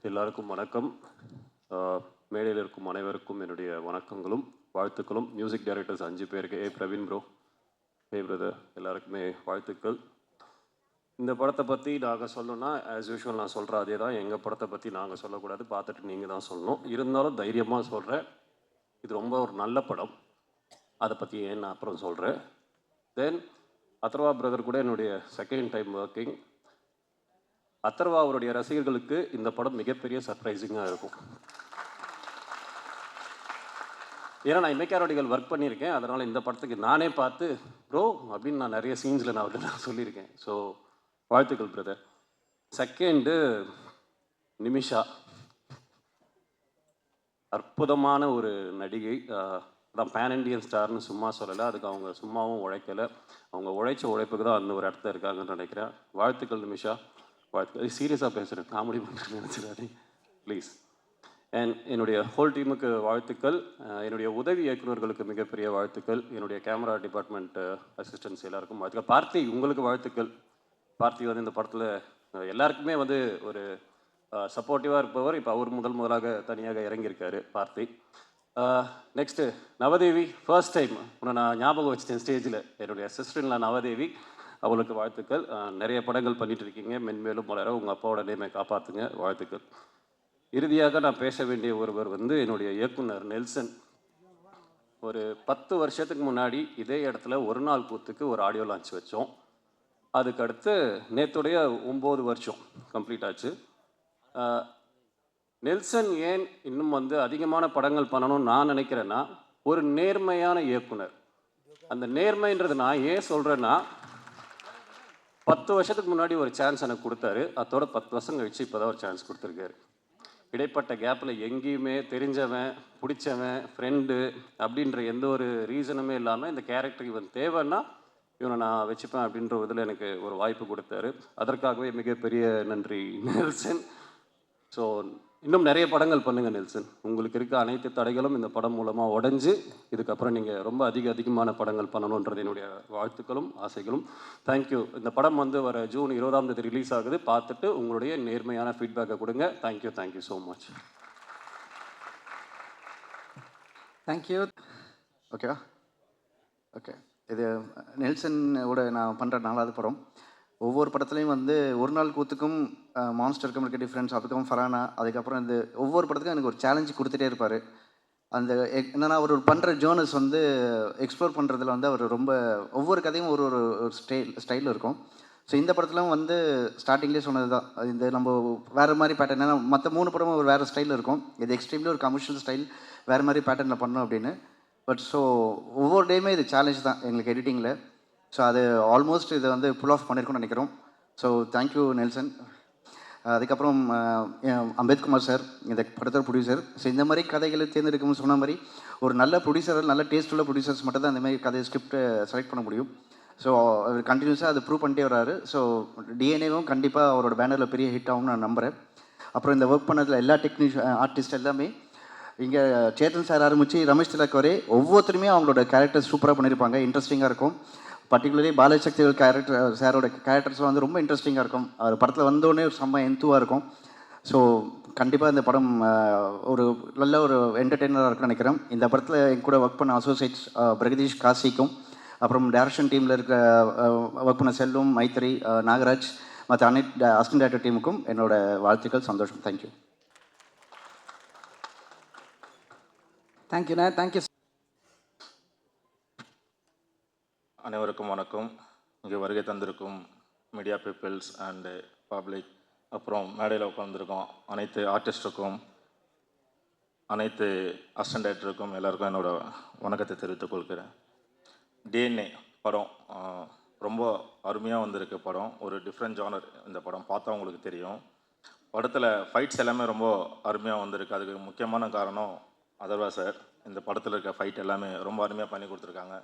எல்லாருக்கும் வணக்கம். மேடையில் இருக்கும் அனைவருக்கும் என்னுடைய வணக்கங்களும் வாழ்த்துக்களும். மியூசிக் டைரக்டர்ஸ் 5 பேருக்கு, பிரவீன் ப்ரோ, பிரதர், எல்லாருக்குமே வாழ்த்துக்கள். இந்த படத்தை பற்றி நாங்கள் சொல்லணும்னா ஆஸ் யூஷுவல் நான் சொல்கிற அதே தான். எங்கள் படத்தை பற்றி நாங்கள் சொல்லக்கூடாது, பார்த்துட்டு நீங்கள் தான் சொல்லணும். இருந்தாலும் தைரியமாக சொல்கிறேன், இது ரொம்ப ஒரு நல்ல படம். அதை பற்றி ஏன் நான் அப்புறம் சொல்கிறேன். தென் அதர்வா பிரதர் கூட என்னுடைய செகண்ட் டைம் ஒர்க்கிங். அதர்வா அவருடைய ரசிகர்களுக்கு இந்த படம் மிகப்பெரிய சர்ப்ரைசிங்காக இருக்கும். ஏன்னா நான் இமைக்காரோடிகள் ஒர்க் பண்ணியிருக்கேன், அதனால் இந்த படத்துக்கு நானே பார்த்து ப்ரோ அப்படின்னு நான் நிறைய சீன்ஸில் நான் சொல்லியிருக்கேன். ஸோ வாழ்த்துக்கள் பிரதர். செகண்டு நிமிஷா, அற்புதமான ஒரு நடிகை. அதான் பேன் இண்டியன் ஸ்டார்னு சும்மா சொல்லலை, அதுக்கு அவங்க சும்மாவும் உழைக்கலை. அவங்க உழைச்ச உழைப்புக்கு தான் அந்த ஒரு இடத்துல இருக்காங்கன்னு நினைக்கிறேன். வாழ்த்துக்கள் நிமிஷா, வாழ்த்துக்கள். சீரியஸாக பேசுகிறேன், காமெடி பண்ணுறேன்னு நினச்சிடாதே ப்ளீஸ். அண்ட் என்னுடைய ஹோல் டீமுக்கு வாழ்த்துக்கள். என்னுடைய உதவி இயக்குநர்களுக்கு மிகப்பெரிய வாழ்த்துக்கள். என்னுடைய கேமரா டிபார்ட்மெண்ட் அசிஸ்டன்ஸ் எல்லாருக்கும் வாழ்த்துக்கள். பார்த்தி, உங்களுக்கு வாழ்த்துக்கள். பார்த்தி வந்து இந்த படத்தில் எல்லாருக்குமே வந்து ஒரு சப்போர்ட்டிவாக இருப்பவர். இப்போ அவர் முதலாக தனியாக இறங்கியிருக்காரு பார்த்தி. நெக்ஸ்ட்டு நவதேவி, ஃபர்ஸ்ட் டைம் உன்னை நான் ஞாபகம் வச்சுட்டேன் ஸ்டேஜில். என்னுடைய சிஸ்டர்ல நவதேவி, அவளுக்கு வாழ்த்துக்கள். நிறைய படங்கள் பண்ணிகிட்டு இருக்கீங்க, மென்மேலும் வளர உங்கள் அப்பாவோட நேமை காப்பாற்றுங்க, வாழ்த்துக்கள். இறுதியாக நான் பேச வேண்டிய ஒருவர் வந்து என்னுடைய இயக்குனர் நெல்சன். ஒரு 10 வருஷத்துக்கு முன்னாடி இதே இடத்துல ஒரு நாள் கூத்துக்கு ஒரு ஆடியோ லான்ச் வச்சோம். அதுக்கடுத்து நேற்றுடைய 9 வருஷம் கம்ப்ளீட் ஆச்சு. நெல்சன் ஏன் இன்னும் வந்து அதிகமான படங்கள் பண்ணணும்னு நான் நினைக்கிறேன்னா, ஒரு நேர்மையான இயக்குனர். அந்த நேர்மைன்றது நான் ஏன் சொல்கிறேன்னா, 10 வருஷத்துக்கு முன்னாடி ஒரு சான்ஸ் எனக்கு கொடுத்தாரு. அதோட 10 வருஷம் கழிச்சு இப்போ தான் ஒரு சான்ஸ் கொடுத்துருக்காரு. இடைப்பட்ட கேப்பில் எங்கேயுமே தெரிஞ்சவன், பிடிச்சவன், ஃப்ரெண்டு அப்படின்ற எந்த ஒரு ரீசனுமே இல்லாமல் இந்த கேரக்டர் இவன் தேவைன்னா இவனை நான் வச்சுப்பேன் அப்படின்ற இதில் எனக்கு ஒரு வாய்ப்பு கொடுத்தாரு. அதற்காகவே மிகப்பெரிய நன்றி நெல்சன். ஸோ இன்னும் நிறைய படங்கள் பண்ணுங்கள் நெல்சன். உங்களுக்கு இருக்க அனைத்து தடைகளும் இந்த படம் மூலமாக உடஞ்சி இதுக்கப்புறம் நீங்கள் ரொம்ப அதிகமான படங்கள் பண்ணணுன்றது என்னுடைய வாழ்த்துக்களும் ஆசைகளும். தேங்க்யூ. இந்த படம் வந்து வர ஜூன் 20ஆம் தேதி ரிலீஸ் ஆகுது. பார்த்துட்டு உங்களுடைய நேர்மையான ஃபீட்பேக்கை கொடுங்க. Thank you so much. தேங்க்யூ. ஓகேவா? ஓகே, இது நெல்சனோட நான் பண்ணுற 4வது படம். ஒவ்வொரு படத்துலையும் வந்து ஒரு நாள் கூத்துக்கும் மான்ஸ்டருக்கும் இருக்க டிஃப்ரென்ஸ், அதுக்கப்புறம் ஃபரானா, அதுக்கப்புறம் இந்த ஒவ்வொரு படத்துக்கும் எனக்கு ஒரு சேலஞ்சு கொடுத்துட்டே இருப்பார். அந்த என்னென்னா அவர் பண்ணுற ஜேர்னல்ஸ் வந்து எக்ஸ்ப்ளோர் பண்ணுறதுல வந்து அவர் ரொம்ப ஒவ்வொரு கதையும் ஒரு ஒரு ஸ்டைலில் இருக்கும். ஸோ இந்த படத்துலாம் வந்து ஸ்டார்டிங்லேயே சொன்னது தான், இந்த நம்ம வேறு மாதிரி பேட்டர்ன். ஏன்னா மற்ற 3 படமும் ஒரு வேறு ஸ்டைலில் இருக்கும். இது எக்ஸ்ட்ரீம்லி ஒரு கமர்ஷியல் ஸ்டைல், வேறு மாதிரி பேட்டர்னில் பண்ணோம் அப்படின்னு. பட் ஸோ ஒவ்வொரு டேயுமே இது சேலஞ்ச் தான் எங்களுக்கு எடிட்டிங்கில். ஸோ அது ஆல்மோஸ்ட் இதை வந்து புல் ஆஃப் பண்ணியிருக்கோம்னு நினைக்கிறோம். So thank you Nelson. அதுக்கப்புறம் அம்பேத்குமார் சார், இந்த படத்தோட ப்ரொடியூசர். ஸோ இந்த மாதிரி கதைகளை தேர்ந்தெடுக்கணும்னு சொன்ன மாதிரி ஒரு நல்ல ப்ரொடியூசர், நல்ல டேஸ்ட் உள்ள ப்ரொடியூசர்ஸ் மட்டும் தான் அந்த மாதிரி கதை ஸ்கிரிப்டை செலக்ட் பண்ண முடியும். ஸோ அவர் கண்டினியூஸாக அதை ப்ரூவ் பண்ணிட்டே வர்றாரு. ஸோ டிஎன்ஏவும் கண்டிப்பாக அவரோட பேனரில் பெரிய ஹிட் ஆகும்னு நான் நம்புகிறேன். அப்புறம் இந்த ஒர்க் பண்ணதில் எல்லா ஆர்டிஸ்ட் எல்லாமே இங்கே சேத்தன் சார் ஆரம்பித்து ரமேஷ் திலக் வரை ஒவ்வொருத்தருமே அவங்களோட கேரக்டர்ஸ் சூப்பராக பண்ணியிருப்பாங்க, இன்ட்ரெஸ்டிங்காக இருக்கும். பர்டிகுலர்லி பாலசக்திகள் கேரக்டர், சாரோட கேரக்டர்ஸ்லாம் வந்து ரொம்ப இன்ட்ரெஸ்டிங்காக இருக்கும். அது படத்தில் வந்தோடனே ஒரு செம்ம எந்துவாக இருக்கும். ஸோ கண்டிப்பாக இந்த படம் ஒரு நல்ல ஒரு என்டர்டெய்னராக இருக்குன்னு நினைக்கிறேன். இந்த படத்தில் என் கூட ஒர்க் பண்ண அசோசியேட்ஸ் பிரகதீஷ் காசிக்கும், அப்புறம் டைரக்ஷன் டீமில் இருக்க ஒர்க் பண்ண செல்வம், மைத்ரி, நாகராஜ், மற்ற அனைத்து அசிஸ்டன்ட் டைரக்டர் டீமுக்கும் என்னோட வாழ்த்துக்கள், சந்தோஷம். தேங்க்யூ. தேங்க்யூண்ணா. தேங்க்யூ. அனைவருக்கும் வணக்கம். இங்கே வருகை தந்திருக்கும் மீடியா பீப்புள்ஸ் அண்டு பப்ளிக், அப்புறம் மேடையில் உட்காந்துருக்கோம் அனைத்து ஆர்டிஸ்ட்டுக்கும், அனைத்து அசிஸ்டன்ட் டைரக்டருக்கும் எல்லாருக்கும் என்னோட வணக்கத்தை தெரிவித்துக் கொள்கிறேன். டிஎன்ஏ படம் ரொம்ப அருமையாக வந்திருக்கு. படம் ஒரு டிஃப்ரெண்ட் ஜானர். இந்த படம் பார்த்தா உங்களுக்கு தெரியும். படத்தில் ஃபைட்ஸ் எல்லாமே ரொம்ப அருமையாக வந்திருக்கு. அதுக்கு முக்கியமான காரணம் அதர்வா சார். இந்த படத்தில் இருக்க ஃபைட் எல்லாமே ரொம்ப அருமையாக பண்ணி கொடுத்துருக்காங்க.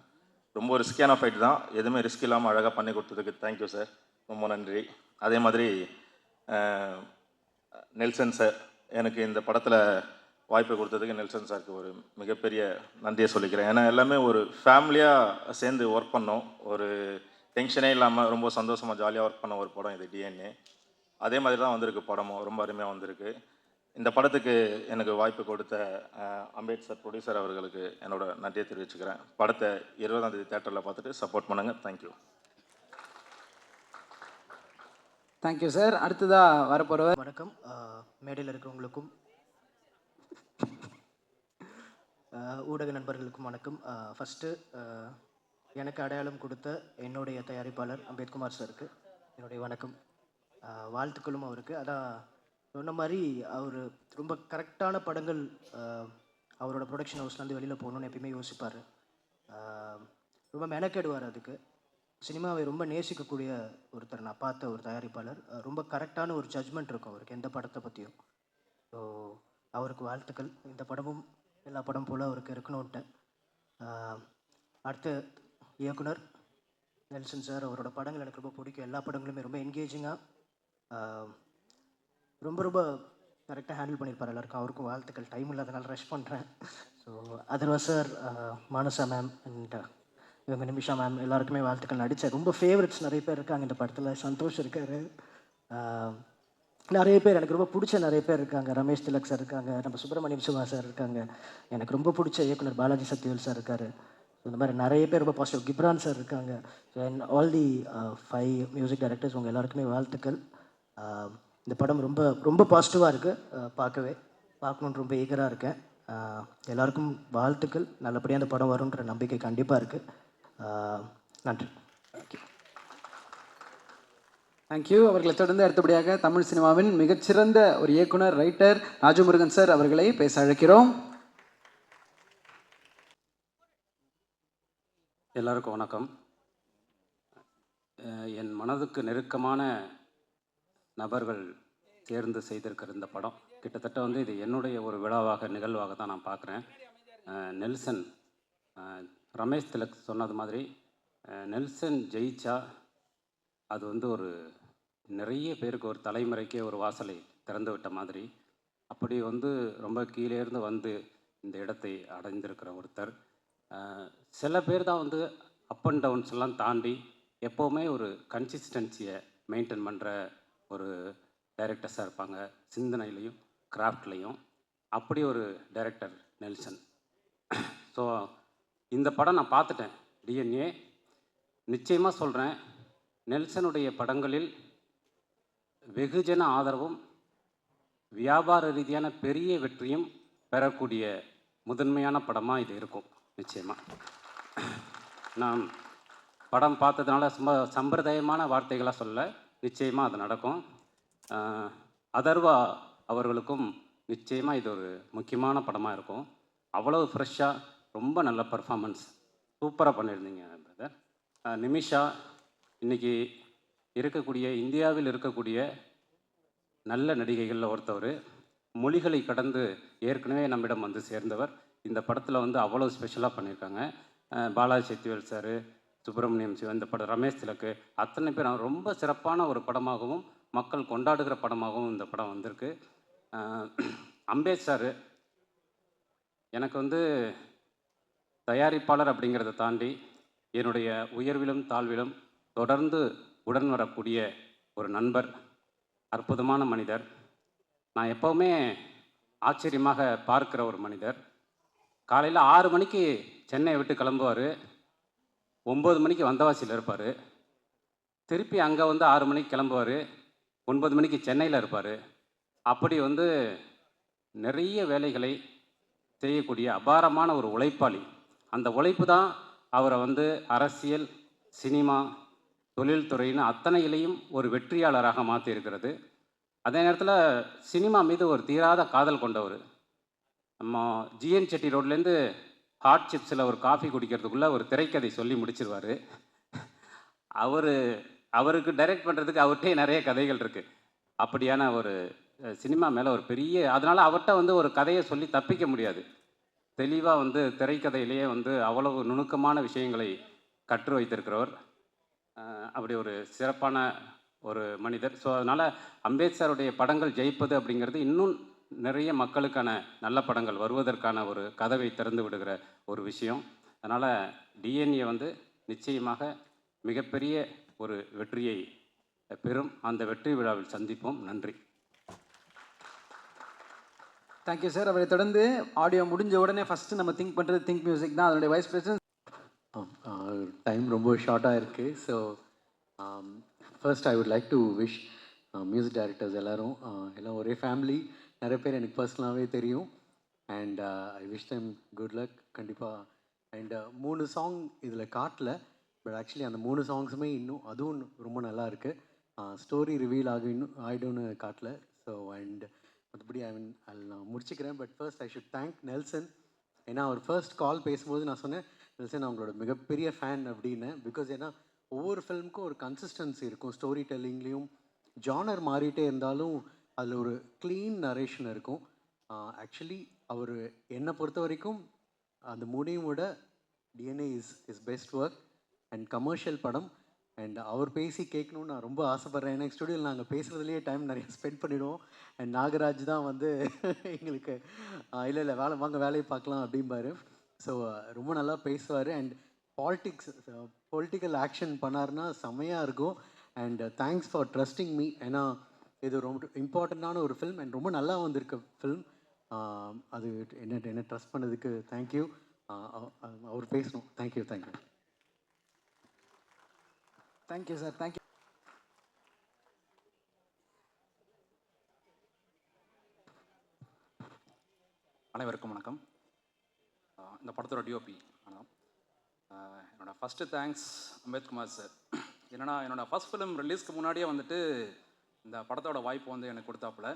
ரொம்ப ரிஸ்கியான ஃபைட் தான், எதுவுமே ரிஸ்க் இல்லாமல் அழகாக பண்ணி கொடுத்ததுக்கு தேங்க்யூ சார், ரொம்ப நன்றி. அதே மாதிரி நெல்சன் சார், எனக்கு இந்த படத்தில் வாய்ப்பு கொடுத்ததுக்கு நெல்சன் சாருக்கு ஒரு மிகப்பெரிய நன்றியை சொல்லிக்கிறேன். ஏன்னா எல்லாமே ஒரு ஃபேமிலியாக சேர்ந்து ஒர்க் பண்ணோம். ஒரு டென்ஷனே இல்லாமல் ரொம்ப சந்தோஷமாக ஜாலியாக ஒர்க் பண்ண ஒரு படம் இது டிஎன்ஏ. அதே மாதிரி தான் வந்திருக்கு படமும், ரொம்ப அருமையாக வந்திருக்கு. இந்த படத்துக்கு எனக்கு வாய்ப்பு கொடுத்த அம்பேத்கர் ப்ரொடியூசர் அவர்களுக்கு என்னோட நன்றியை தெரிவிச்சுக்கிறேன். படத்தை 20ஆம் தேதி தேட்டரில் பார்த்துட்டு சப்போர்ட் பண்ணுங்கள். தேங்க்யூ. Thank you sir. அடுத்ததாக வரப்போகிறவர். வணக்கம். மேடையில் இருக்கிறவங்களுக்கும் ஊடக நண்பர்களுக்கும் வணக்கம். ஃபஸ்ட்டு எனக்கு அடையாளம் கொடுத்த என்னுடைய தயாரிப்பாளர் அம்பேத்குமார் சாருக்கு என்னுடைய வணக்கம், வாழ்த்துக்களும் அவருக்கு. அதான் சொன்ன மாதிரி அவர் ரொம்ப கரெக்டான படங்கள் அவரோட ப்ரொடக்ஷன் ஹவுஸ்லேருந்து வெளியில் போகணுன்னு எப்பயுமே யோசிப்பார். ரொம்ப மெனக்கெடுவார் அதுக்கு. சினிமாவை ரொம்ப நேசிக்கக்கூடிய ஒருத்தர் நான் பார்த்த ஒரு தயாரிப்பாளர். ரொம்ப கரெக்டான ஒரு ஜட்ஜ்மெண்ட் இருக்கும் அவருக்கு எந்த படத்தை பற்றியும். ஸோ அவருக்கு வாழ்த்துக்கள். இந்த படமும் எல்லா படம் போல் அவருக்கு இருக்கணும்ன்ட்டு. அடுத்த இயக்குனர் நெல்சன் சார், அவரோட படங்கள் எனக்கு ரொம்ப பிடிக்கும். எல்லா படங்களுமே ரொம்ப என்கேஜிங்காக ரொம்ப ரொம்ப கரெக்டாக ஹேண்டில் பண்ணியிருப்பார் எல்லாருக்கும். அவருக்கும் வாழ்த்துக்கள். டைம் இல்லாதனால ரஷ் பண்ணுறேன். So Atharvaa sir, Manasa ma'am and இவங்க நிமிஷா மேம் எல்லாருக்குமே வாழ்த்துக்கள். நடித்த ரொம்ப ஃபேவரட்ஸ் நிறைய பேர் இருக்காங்க இந்த படத்தில். சந்தோஷ் இருக்கார், நிறைய பேர் எனக்கு ரொம்ப பிடிச்ச நிறைய பேர் இருக்காங்க. ரமேஷ் திலக் சார் இருக்காங்க, நம்ம சுப்பிரமணியம் சிவா சார் இருக்காங்க, எனக்கு ரொம்ப பிடிச்ச இயக்குனர் பாலாஜி சக்திவேல் சார் இருக்கார். இந்த மாதிரி நிறைய பேர் ரொம்ப பாசிட்டிவ். கிப்ரான் சார் இருக்காங்க. So and all the 5 music directors, உங்கள் எல்லாருக்குமே வாழ்த்துக்கள். இந்த படம் ரொம்ப ரொம்ப பாசிட்டிவாக இருக்குது. பார்க்கணுன்னு ரொம்ப ஈகராக இருக்கேன். எல்லாருக்கும் வாழ்த்துக்கள். நல்லபடியாக அந்த படம் வரும்ன்ற நம்பிக்கை கண்டிப்பாக இருக்குது. நன்றி. தேங்க்யூ. அவர்களை தொடர்ந்து அடுத்தபடியாக தமிழ் சினிமாவின் மிகச்சிறந்த ஒரு இயக்குனர், ரைட்டர் ராஜமுருகன் சார் அவர்களை பேச அழைக்கிறோம். எல்லாருக்கும் வணக்கம். என் மனதுக்கு நெருக்கமான நபர்கள் தேர்ந்து செய்திருக்கிற இந்த படம் கிட்டத்தட்ட வந்து இது என்னுடைய ஒரு விழாவாக நிகழ்வாக தான் நான் பார்க்குறேன். நெல்சன், ரமேஷ் திலக் சொன்னது மாதிரி நெல்சன் ஜெயிச்சா அது வந்து ஒரு நிறைய பேருக்கு ஒரு தலைமுறைக்கே ஒரு வாசலை திறந்து விட்ட மாதிரி. அப்படி வந்து ரொம்ப கீழே இருந்து வந்து இந்த இடத்தை அடைந்திருக்கிற ஒருத்தர். சில பேர் தான் வந்து அப் அண்ட் டவுன்ஸ் எல்லாம் தாண்டி எப்போவுமே ஒரு கன்சிஸ்டன்சியை மெயின்டைன் பண்ணுற ஒரு டைரக்டர்ஸாக இருப்பாங்க, சிந்தனையிலையும் கிராஃப்ட்லேயும். அப்படி ஒரு டைரக்டர் நெல்சன். ஸோ இந்த படம் நான் பார்த்துட்டேன், டிஎன்ஏ. நிச்சயமாக சொல்கிறேன், நெல்சனுடைய படங்களில் வெகுஜன ஆதரவும் வியாபார ரீதியான பெரிய வெற்றியும் பெறக்கூடிய முதன்மையான படமாக இது இருக்கும். நிச்சயமாக நான் படம் பார்த்ததுனால சும்மா சம்பிரதாயமான வார்த்தைகளாக சொல்ல, நிச்சயமாக அது நடக்கும். அதர்வா அவர்களுக்கும் நிச்சயமாக இது ஒரு முக்கியமான படமாக இருக்கும். அவ்வளோ ஃப்ரெஷ்ஷாக ரொம்ப நல்ல பர்ஃபார்மன்ஸ், சூப்பராக பண்ணியிருந்தீங்க பிரதர். நிமிஷா இன்றைக்கி இருக்கக்கூடிய இந்தியாவில் இருக்கக்கூடிய நல்ல நடிகைகளில் ஒருத்தவர். மொழிகளை கடந்து ஏற்கனவே நம்மிடம் வந்து சேர்ந்தவர். இந்த படத்தில் வந்து அவ்வளோ ஸ்பெஷலாக பண்ணியிருக்காங்க. பாலாஜி சக்திவேல் சார், சுப்பிரமணியம் சிவா, இந்த படம் ரமேஷ் திலக்கு, அத்தனை பேர் ரொம்ப சிறப்பான ஒரு படமாகவும் மக்கள் கொண்டாடுகிற படமாகவும் இந்த படம் வந்திருக்கு. அம்பேத் சார் எனக்கு வந்து தயாரிப்பாளர் அப்படிங்கிறத தாண்டி என்னுடைய உயர்விலும் தாழ்விலும் தொடர்ந்து உடன் வரக்கூடிய ஒரு நண்பர், அற்புதமான மனிதர். நான் எப்போவுமே ஆச்சரியமாக பார்க்குற ஒரு மனிதர். காலையில் 6 மணிக்கு சென்னையை விட்டு கிளம்புவார், 9 மணிக்கு வந்தவாசியில் இருப்பார். திருப்பி அங்கே வந்து 6 மணிக்கு கிளம்புவார், 9 மணிக்கு சென்னையில் இருப்பார். அப்படி வந்து நிறைய வேலைகளை செய்யக்கூடிய அபாரமான ஒரு உழைப்பாளி. அந்த உழைப்பு தான் அவரை வந்து அரசியல், சினிமா, தொழில்துறைன்னு அத்தனையிலையும் ஒரு வெற்றியாளராக மாற்றியிருக்கிறது. அதே நேரத்தில் சினிமா மீது ஒரு தீராத காதல் கொண்டவர். நம்ம ஜிஎன் செட்டி ரோட்லேருந்து ஹாட் சிப்ஸில் ஒரு காஃபி குடிக்கிறதுக்குள்ளே ஒரு திரைக்கதை சொல்லி முடிச்சிருவார். அவருக்கு டைரக்ட் பண்ணுறதுக்கு அவர்கிட்டே நிறைய கதைகள் இருக்குது. அப்படியான ஒரு சினிமா மேலே ஒரு பெரிய, அதனால் அவர்கிட்ட வந்து ஒரு கதையை சொல்லி தப்பிக்க முடியாது. தெளிவாக வந்து திரைக்கதையிலேயே வந்து அவ்வளவு நுணுக்கமான விஷயங்களை கற்று வைத்திருக்கிறவர். அப்படி ஒரு சிறப்பான ஒரு மனிதர். ஸோ அதனால் அம்பேத்கருடைய படங்கள் ஜெயிப்பது அப்படிங்கிறது இன்னும் நிறைய மக்களுக்கான நல்ல படங்கள் வருவதற்கான ஒரு கதவை திறந்து விடுகிற ஒரு விஷயம். அதனால் டிஎன்ஏ வந்து நிச்சயமாக மிகப்பெரிய ஒரு வெற்றியை பெறும். அந்த வெற்றி விழாவில் சந்திப்போம். நன்றி. Thank you sir. அவரை தொடர்ந்து ஆடியோ முடிஞ்ச உடனே ஃபஸ்ட்டு நம்ம திங்க் பண்ணுறது திங்க் மியூசிக் தான். அதனுடைய வைஸ் பிரசிடென்ட். டைம் ரொம்ப ஷார்ட்டாக இருக்குது. So first I would like to wish music directors எல்லோரும் எல்லாம் ஒரே ஃபேமிலி. நிறைய பேர் எனக்கு பர்சனலாகவே தெரியும். And I wish them good luck கண்டிப்பாக. அண்ட் 3 சாங் இதில் காட்டல, பட் ஆக்சுவலி அந்த 3 சாங்ஸுமே இன்னும் அதுவும் ரொம்ப நல்லா இருக்குது. ஸ்டோரி ரிவீல் ஆகிடும்னு காட்டல. ஸோ அண்ட் மற்றபடி நான் முடிச்சுக்கிறேன். But first I should thank Nelson. ஏன்னா அவர் ஃபர்ஸ்ட் கால் பேசும்போது நான் சொன்னேன், நெல்சன் அவங்களோட மிகப்பெரிய ஃபேன் அப்படின்னு. பிகாஸ் ஏன்னா ஒவ்வொரு ஃபிலிமுக்கும் ஒரு கன்சிஸ்டன்சி இருக்கும். ஸ்டோரி டெல்லிங்லேயும் ஜானர் மாறிட்டே இருந்தாலும் அதில் ஒரு க்ளீன் நரேஷன் இருக்கும். ஆக்சுவலி அவர் என்னை பொறுத்த வரைக்கும் அந்த முடியும் விட DNA is best work and commercial படம். அண்ட் அவர் பேசி கேட்கணுன்னு நான் ரொம்ப ஆசைப்பட்றேன். எனக்கு ஸ்டுடியோவில் நாங்கள் பேசுகிறதுலேயே டைம் நிறைய ஸ்பெண்ட் பண்ணிவிடுவோம். அண்ட் நாகராஜ் தான் வந்து எங்களுக்கு இல்லை வேலையை பார்க்கலாம் அப்படிம்பாரு. ஸோ ரொம்ப நல்லா பேசுவார். அண்ட் பொலிட்டிக்கல் ஆக்ஷன் பண்ணாருன்னா செம்மையாக இருக்கும். And thanks for trusting me. ஏன்னா இது ரொம்ப இம்பார்ட்டண்ட்டான ஒரு ஃபில்ம் அண்ட் ரொம்ப நல்லா வந்திருக்க ஃபில்ம். அது என்ன ட்ரஸ்ட் பண்ணதுக்கு தேங்க்யூ. அவர் பேசணும். தேங்க்யூ. Thank you sir. தேங்க்யூ. அனைவருக்கும் வணக்கம். இந்த படத்தோட டிஓபி ஆனால் என்னோடய ஃபஸ்ட்டு தேங்க்ஸ் அம்பேத்குமார் சார். என்னென்னா என்னோடய ஃபஸ்ட் ஃபிலிம் ரிலீஸ்க்கு முன்னாடியே வந்துட்டு இந்த படத்தோட வாய்ப்பு வந்து எனக்கு கொடுத்தாப்புல.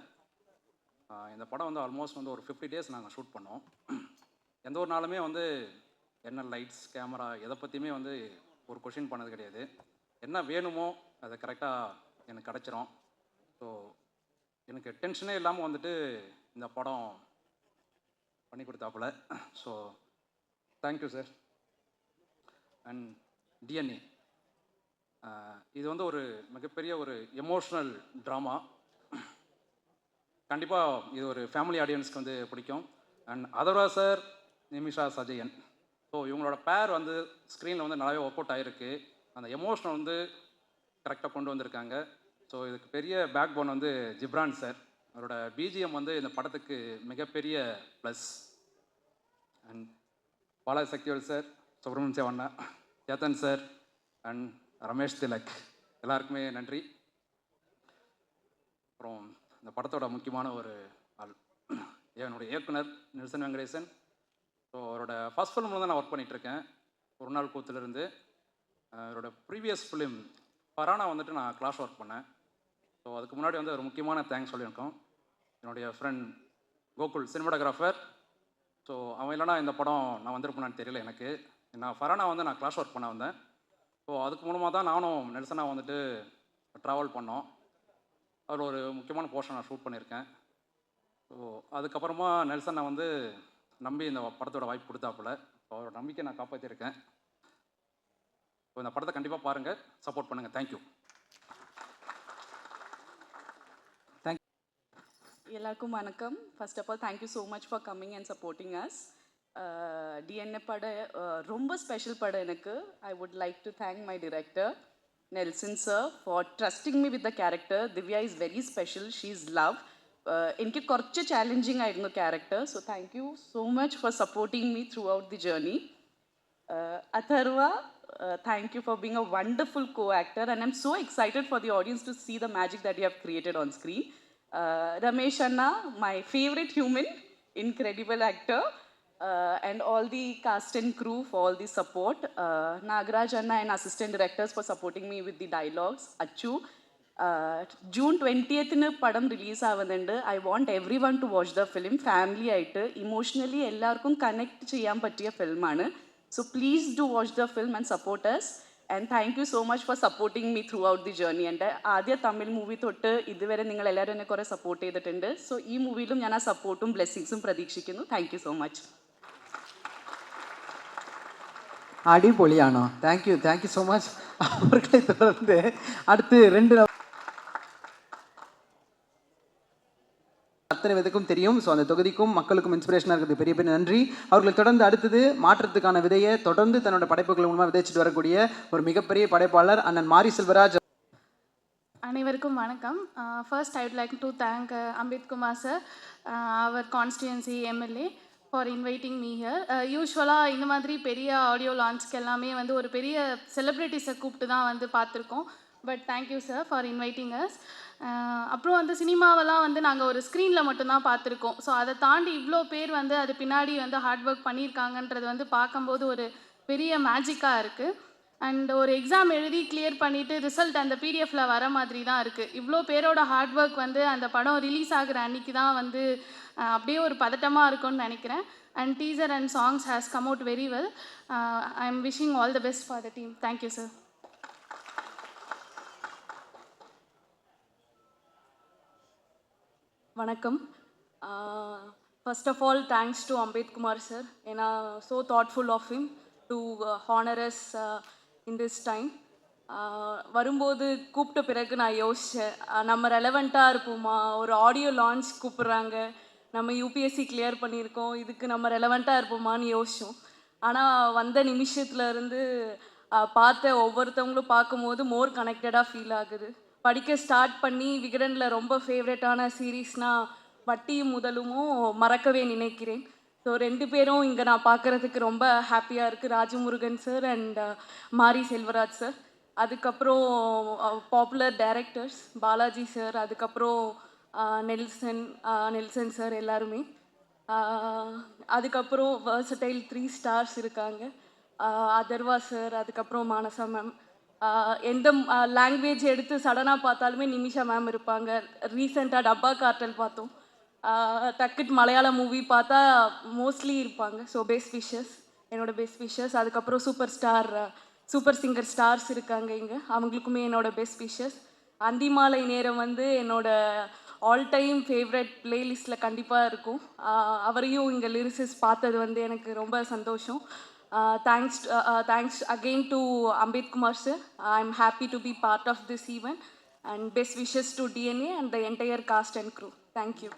இந்த படம் வந்து ஆல்மோஸ்ட் வந்து ஒரு 50 days நாங்கள் ஷூட் பண்ணோம். எந்த ஒரு நாளுமே வந்து என்ன லைட்ஸ் கேமரா எதை பற்றியுமே வந்து ஒரு கொஷின் பண்ணது கிடையாது. என்ன வேணுமோ அதை கரெக்டாக எனக்கு கிடச்சிரும். ஸோ எனக்கு டென்ஷனே இல்லாமல் வந்துட்டு இந்த படம் பண்ணி கொடுத்தாப்புல. So thank you sir. And DNA இது வந்து ஒரு மிகப்பெரிய ஒரு எமோஷ்னல் ட்ராமா. கண்டிப்பாக இது ஒரு ஃபேமிலி ஆடியன்ஸ்க்கு வந்து பிடிக்கும். And Atharvaa sir, Nimisha Sajayan, so இவங்களோட பேர் வந்து ஸ்க்ரீனில் வந்து நல்லாவே ஒர்க் அவுட் ஆகிருக்கு. அந்த எமோஷனை வந்து கரெக்டாக கொண்டு வந்திருக்காங்க. ஸோ இதுக்கு பெரிய பேக் போன் வந்து ஜிப்ரான் சார். அவரோட பிஜிஎம் வந்து இந்த படத்துக்கு மிகப்பெரிய plus. And Balaji Sakthivel sir, Subramania Sevanna, Chetan sir and Ramesh Thilak, எல்லாருக்குமே நன்றி. அப்புறம் இந்த படத்தோட முக்கியமான ஒரு ஆள் என்னுடைய இயக்குனர் நெல்சன் வெங்கடேசன். ஸோ அவரோட ஃபஸ்ட் ஃபிலிமில் தான் நான் ஒர்க் பண்ணிகிட்ருக்கேன், ஒரு நாள் கூத்துலேருந்து. அவரோட ப்ரீவியஸ் ஃபிலிம் பரானா வந்துட்டு நான் கிளாஸ் ஒர்க் பண்ணேன். ஸோ அதுக்கு முன்னாடி வந்து ஒரு முக்கியமான தேங்க்ஸ் சொல்லியிருக்கோம் என்னுடைய ஃப்ரெண்ட் கோகுல், சினிமாட்டோகிராஃபர். ஸோ அவன் இல்லைனா இந்த படம் நான் வந்திருப்பேனான்னு தெரியல எனக்கு. நான் ஃபரானா வந்து நான் கிளாஸ் ஒர்க் பண்ண வந்தேன். ஸோ அதுக்கு மூலமாக தான் நானும் நெல்சனாக வந்துட்டு ட்ராவல் பண்ணோம். அதில் ஒரு முக்கியமான போர்ஷன் நான் ஷூட் பண்ணியிருக்கேன். ஸோ அதுக்கப்புறமா நெல்சனை வந்து நம்பி இந்த படத்தோட வாய்ப்பு கொடுத்தாப்புல. ஸோ அவரோட நம்பிக்கை நான் காப்பாற்றிருக்கேன். ஸோ இந்த படத்தை கண்டிப்பாக பாருங்கள், சப்போர்ட் பண்ணுங்கள். தேங்க்யூ. எல்லாருக்கும் வணக்கம். First of all thank you so much for coming and supporting us. DNA படம் ரொம்ப ஸ்பெஷல் படம் எனக்கு. I would like to thank my director Nelson sir for trusting me with the character. Divya is very special, she is love. എനിക്ക് കുറച്ച് challenging ആയിരുന്നു character. So thank you so much for supporting me throughout the journey. Atharvaa, thank you for being a wonderful co-actor, and I'm so excited for the audience to see the magic that you have created on screen. Ramesh Anna, my favorite human, incredible actor, and all the cast and crew for all the support. Nagaraj Anna and assistant directors for supporting me with the dialogues. Achu, June 20th padam release avanundu. I want everyone to watch the film. Family aayittu emotionally ellarkum connect cheyan pattiya film aanu. So please do watch the film and support us. And thank you so much for supporting me throughout the journey. And ആദ്യ Tamil movie തൊട്ട് ഇതുവരെ നിങ്ങൾ എല്ലാവരും എന്നെ കുറേ support ചെയ്തിട്ടുണ്ട്. So ഈ മൂവിയിലും ഞാൻ ആ സപ്പോർട്ടും ബ്ലെസ്സിങ്സും പ്രതീക്ഷിക്കുന്നു. Thank you so much. அடிபொலியானோ. Thank you so much. அவர்களை தொடர்ந்து அடுத்து 2 அத்தனை விதக்கும் தெரியும். ஸோ அந்த தொகுதிக்கும் மக்களுக்கும் இன்ஸ்பிரேஷனாக இருக்கிறது பெரிய பெரிய நன்றி. அவர்களை தொடர்ந்து அடுத்தது மாற்றத்துக்கான விதையை தொடர்ந்து தன்னோட படைப்புகள் மூலமாக விதைச்சிட்டு வரக்கூடிய ஒரு மிகப்பெரிய படைப்பாளர் அண்ணன் மாரி செல்வராஜ். அனைவருக்கும் வணக்கம். First I would like to thank Ambeth Kumar sir, அவர் constituency MLA for inviting me here. யூஸ்வலாக இந்த மாதிரி பெரிய ஆடியோ லான்ச்க்கு எல்லாமே வந்து ஒரு பெரிய செலிப்ரிட்டிஸை கூப்பிட்டு தான் வந்து பார்த்துருக்கோம். But thank you sir for inviting as. அப்புறம் வந்து சினிமாவெல்லாம் வந்து நாங்கள் ஒரு ஸ்க்ரீனில் மட்டும்தான் பார்த்துருக்கோம். ஸோ அதை தாண்டி இவ்வளோ பேர் வந்து அது பின்னாடி வந்து ஹார்ட் ஒர்க் பண்ணியிருக்காங்கன்றது வந்து பார்க்கும்போது ஒரு பெரிய மேஜிக்காக இருக்குது. அண்ட் ஒரு எக்ஸாம் எழுதி கிளியர் பண்ணிவிட்டு ரிசல்ட் அந்த பிடிஎஃப்பில் வர மாதிரி தான் இருக்குது. இவ்வளோ பேரோட ஹார்ட் ஒர்க் வந்து அந்த படம் ரிலீஸ் ஆகிற அன்றைக்கி தான் வந்து அப்படியே ஒரு பதட்டமாக இருக்கும்னு நினைக்கிறேன். And teaser and songs has come out very well. I am wishing all the best for the team. Thank you sir. வணக்கம். First of all thanks to Ambeth Kumar sir, ஏன்னா so thoughtful of him to honour us in this time. வரும்போது கூப்பிட்ட பிறகு நான் யோசித்தேன், நம்ம ரெலவெண்ட்டாக இருப்போமா, ஒரு ஆடியோ லான்ச் கூப்பிட்றாங்க, நம்ம யூபிஎஸ்சி கிளியர் பண்ணியிருக்கோம், இதுக்கு நம்ம ரெலவெண்ட்டாக இருப்போமான்னு யோசித்தோம். ஆனால் வந்த நிமிஷத்துலேருந்து பார்த்த ஒவ்வொருத்தவங்களும் பார்க்கும்போது மோர் கனெக்டடாக ஃபீல் ஆகுது. படிக்க ஸ்டார்ட் பண்ணி விகடனில் ரொம்ப ஃபேவரட்டான சீரீஸ்னால் வட்டியும் முதலுமும் மறக்கவே நினைக்கிறேன். ஸோ 2 பேரும் இங்கே நான் பார்க்குறதுக்கு ரொம்ப ஹாப்பியாக இருக்குது, ராஜமுருகன் சார் அண்ட் மாரி செல்வராஜ் சார். அதுக்கப்புறம் பாப்புலர் டைரக்டர்ஸ் பாலாஜி சார், அதுக்கப்புறம் நெல்சன் சார் எல்லாருமே. அதுக்கப்புறம் வர்சடைல் 3 ஸ்டார்ஸ் இருக்காங்க, அதர்வா சார், அதுக்கப்புறம் மானசா மேம். எந்த லாங்குவேஜ் எடுத்து சடனாக பார்த்தாலுமே நிமிஷா மேம் இருப்பாங்க. ரீசெண்டாக டப்பா கார்ட்டல் பார்த்தோம், டக்குட் மலையாள மூவி பார்த்தா மோஸ்ட்லி இருப்பாங்க. ஸோ பெஸ்ட் விஷஸ், என்னோடய பெஸ்ட் விஷஸ். அதுக்கப்புறம் சூப்பர் சிங்கர் ஸ்டார்ஸ் இருக்காங்க இங்கே, அவங்களுக்குமே என்னோடய பெஸ்ட் விஷஸ். அந்திமாலை நேரம் வந்து என்னோடய ஆல் டைம் ஃபேவரட் பிளேலிஸ்ட்டில் கண்டிப்பாக இருக்கும். அவரையும் இங்கே லிரிசிஸ் பார்த்தது வந்து எனக்கு ரொம்ப சந்தோஷம். Thanks again to Ambed Kumar sir. I'm happy to be part of this event, and best wishes to DNA and the entire cast and crew. Thank you.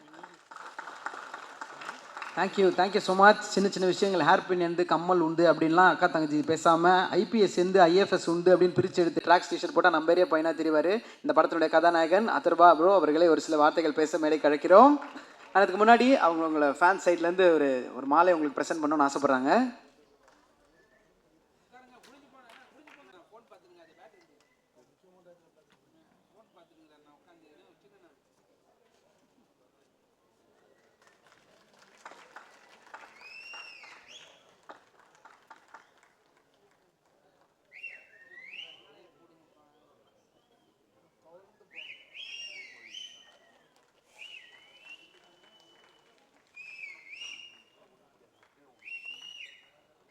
Thank you so much. சின்ன சின்ன விஷயங்கள் ஹேர் பின் எந்து கம்மல் உண்டு அப்படின்லாம் அக்கா தங்கச்சி பேசாமல் ஐபிஎஸ் எந்து ஐஎஃப்எஸ் உண்டு அப்படின்னு பிரித்து எடுத்து ட்ராக்ஸ் டிஷர்ட் போட்டால் நம்ம ஏரியா பையனாக தெரிவார். இந்த படத்தினுடைய கதாநாயகன் அதர்வா ப்ரோ அவர்களை ஒரு சில வார்த்தைகள் பேச மேடைக்கு அழைக்கிறோம். அதுக்கு முன்னாடி அவங்களோட ஃபேன் சைட்லேருந்து ஒரு மாலை உங்களுக்கு ப்ரெசென்ட் பண்ணணும்னு ஆசைப்பட்றாங்க.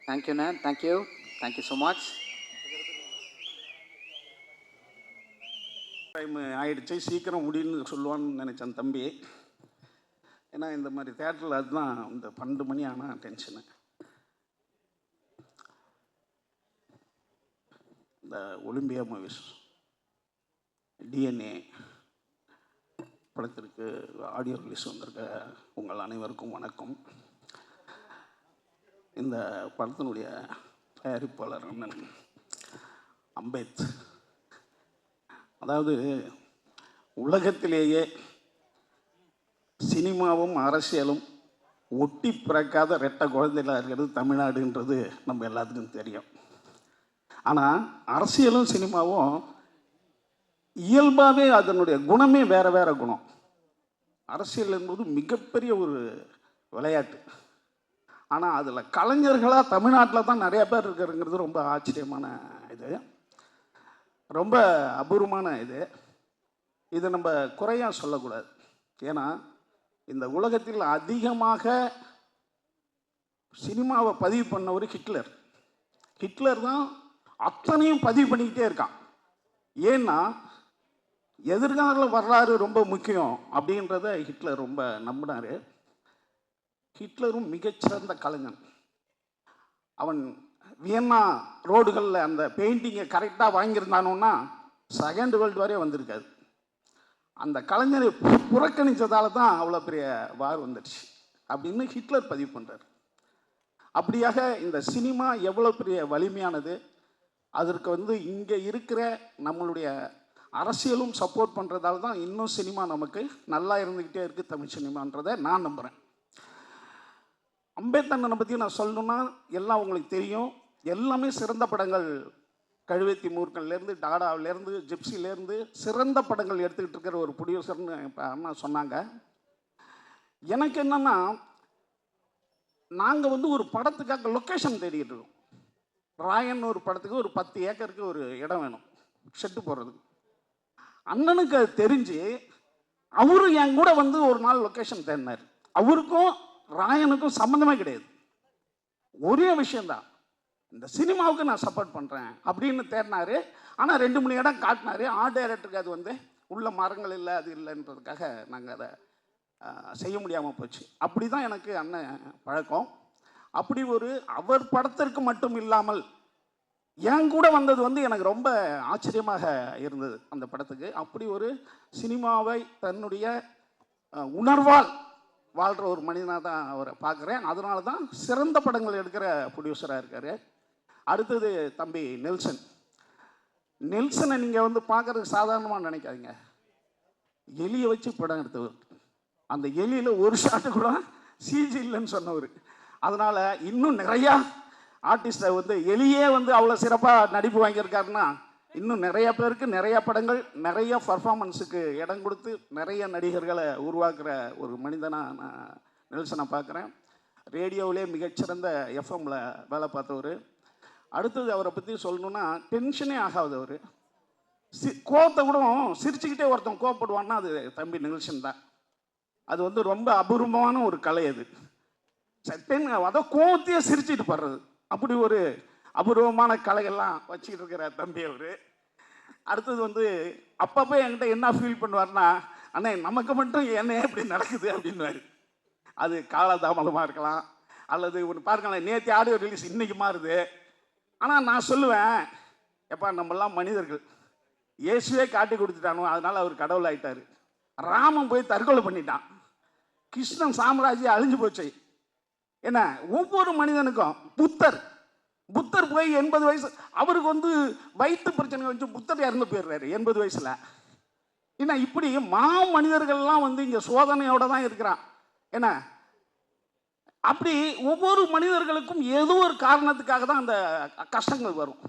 தேங்க்யூண்ணே, தேங்க்யூ ஸோ மச். டைம் ஆயிடுச்சு, சீக்கிரம் முடியும்னு சொல்லுவான்னு நினச்சேன் தம்பி. ஏன்னா இந்த மாதிரி தேட்டரில் அதுதான் இந்த 12 மணி ஆனால் டென்ஷனு. இந்த ஒலிம்பியா மூவிஸ் டிஎன்ஏ படத்திற்கு ஆடியோ ரிலீஸ் வந்திருக்க உங்கள் அனைவருக்கும் வணக்கம். இந்த படத்தினுடைய தயாரிப்பாளர் அண்ணன் அம்பேத், அதாவது உலகத்திலேயே சினிமாவும் அரசியலும் ஒட்டி பிறக்காத ரெட்டை குழந்தைகளாக இருக்கிறது தமிழ்நாடுன்றது நம்ம எல்லாத்துக்கும் தெரியும். ஆனால் அரசியலும் சினிமாவும் இயல்பாகவே அதனுடைய குணமே வேறு குணம். அரசியல் என்பது மிகப்பெரிய ஒரு விளையாட்டு. ஆனால் அதில் கலைஞர்களாக தமிழ்நாட்டில் தான் நிறைய பேர் இருக்கிறங்கிறது ரொம்ப ஆச்சரியமான இது, ரொம்ப அபூர்வமான இது நம்ம குறையாக சொல்லக்கூடாது. ஏன்னா இந்த உலகத்தில் அதிகமாக சினிமாவை பதிவு பண்ணவர் ஹிட்லர் தான் அத்தனையும் பதிவு பண்ணிக்கிட்டே இருக்கான். ஏன்னா எதிர்கால வரலாறு ரொம்ப முக்கியம் அப்படின்றத ஹிட்லர் ரொம்ப நம்பினார். ஹிட்லரும் மிகச்சிறந்த கலைஞன். அவன் வியன்னா ரோடுகளில் அந்த பெயிண்டிங்கை கரெக்டாக வாங்கியிருந்தானோன்னா செகண்ட் வேர்ல்டு வாரே வந்திருக்காது. அந்த கலைஞரை புறக்கணித்ததால தான் அவ்வளோ பெரிய வார் வந்துடுச்சு அப்படின்னு ஹிட்லர் பதிவு பண்ணுறார். அப்படியாக இந்த சினிமா எவ்வளோ பெரிய வலிமையானது, அதற்கு இங்கே இருக்கிற நம்மளுடைய அரசியலும் சப்போர்ட் பண்ணுறதால தான் இன்னும் சினிமா நமக்கு நல்லா இருந்துக்கிட்டே இருக்குது தமிழ் சினிமான்றதை நான் நம்புகிறேன். அம்பேத்கரனை பற்றி நான் சொல்லணுன்னா எல்லாம் உங்களுக்கு தெரியும். எல்லாமே சிறந்த படங்கள், கழுவேத்தி மூர்க்கன்லேருந்து டாடாவிலேருந்து ஜிப்சிலேருந்து சிறந்த படங்கள் எடுத்துக்கிட்டு இருக்கிற ஒரு ப்ரொடியூசர்னு இப்போ அண்ணா சொன்னாங்க. எனக்கு என்னென்னா, நாங்கள் வந்து ஒரு படத்துக்காக லொக்கேஷன் தேடிக்கிட்டு இருக்கோம். ராயன் ஒரு படத்துக்கு ஒரு 10 ஏக்கருக்கு ஒரு இடம் வேணும் ஷெட்டு போடுறதுக்கு. அண்ணனுக்கு அது தெரிஞ்சு அவரு என் கூட வந்து ஒரு நாள் லொக்கேஷன் தேடினார். அவருக்கும் ராயனுக்கும் சம்மந்தமே கிடையாது. ஒரே விஷயந்தான், இந்த சினிமாவுக்கு நான் சப்போர்ட் பண்ணுறேன் அப்படின்னு தேடினார். ஆனால் 2-3 இடம் காட்டினார். ஆர்ட் டைரக்டருக்கு அது வந்து உள்ள மரங்கள் இல்லை, அது இல்லைன்றதுக்காக நாங்கள் அதை செய்ய முடியாமல் போச்சு. அப்படி தான் எனக்கு அண்ணன் பழக்கம். அப்படி ஒரு அவர் படத்திற்கு மட்டும் இல்லாமல் என் கூட வந்தது வந்து எனக்கு ரொம்ப ஆச்சரியமாக இருந்தது அந்த படத்துக்கு. அப்படி ஒரு சினிமாவை தன்னுடைய உணர்வால் வாழ்கிற ஒரு மனிதனாக தான் அவரை பார்க்குறேன். அதனால தான் சிறந்த படங்கள் எடுக்கிற ப்ரொடியூசராக இருக்கார். அடுத்தது தம்பி நெல்சன். நெல்சனை நீங்கள் வந்து பார்க்குறதுக்கு சாதாரணமாக நினைக்காதீங்க. எலியை வச்சு படம் எடுத்தவர். அந்த எலியில் ஒரு ஷாட்டு கூட சிஜி இல்லைன்னு சொன்னவர். அதனால் இன்னும் நிறையா ஆர்டிஸ்ட்டை வந்து எலியே வந்து அவ்வளோ சிறப்பாக நடிப்பு வாங்கியிருக்காருன்னா, இன்னும் நிறைய பேருக்கு நிறைய படங்கள் நிறைய பர்ஃபார்மன்ஸுக்கு இடம் கொடுத்து நிறைய நடிகர்களை உருவாக்குற ஒரு மனிதனாக நான் நெல்சனை பார்க்குறேன். ரேடியோவிலே மிகச்சிறந்த எஃப்எம்மில் வேலை பார்த்தவர். அடுத்தது அவரை பற்றி சொல்லணுன்னா, டென்ஷனே ஆகாதவர். கோவத்தை கூட சிரிச்சுக்கிட்டே ஒருத்தன் கோவப்படுவான்னா அது தம்பி நெல்சன் தான். அது வந்து ரொம்ப அபூர்வமான ஒரு கலை. அது அதான் கோவத்தையே சிரிச்சுட்டு படுறது, அப்படி ஒரு அபூர்வமான கலைகள்லாம் வச்சுக்கிட்டு இருக்கிற தம்பி அவர். அடுத்தது வந்து அப்பப்போ என்கிட்ட என்ன ஃபீல் பண்ணுவார்னா, அண்ணே நமக்கு மட்டும் என்ன இப்படி நடக்குது அப்படின்வாரு. அது காலதாமதமாக இருக்கலாம், அல்லது ஒன்று பாருங்களேன், நேற்று ஆடியோ ரிலீஸ் இன்னைக்கு மாறுது. ஆனால் நான் சொல்லுவேன், எப்பா நம்மளாம் மனிதர்கள், இயேசுவே காட்டி கொடுத்துட்டானோ அதனால் அவர் கடவுள் ஆகிட்டார். ராமன் போய் தற்கொலை பண்ணிட்டான், கிருஷ்ணன் சாம்ராஜ்யம் அழிஞ்சு போச்சு. என்ன, ஒவ்வொரு மனிதனுக்கும் புத்தர் போய் 80 வயசு, அவருக்கு வந்து வயிற்று பிரச்சனை வச்சு புத்தர் இறந்து போயிடுறாரு 80 வயசுல. என்ன, இப்படி மனிதர்கள்லாம் வந்து இங்கே சோதனையோடு தான் இருக்கிறான். என்ன, அப்படி ஒவ்வொரு மனிதர்களுக்கும் ஏதோ ஒரு காரணத்துக்காக தான் அந்த கஷ்டங்கள் வரும்.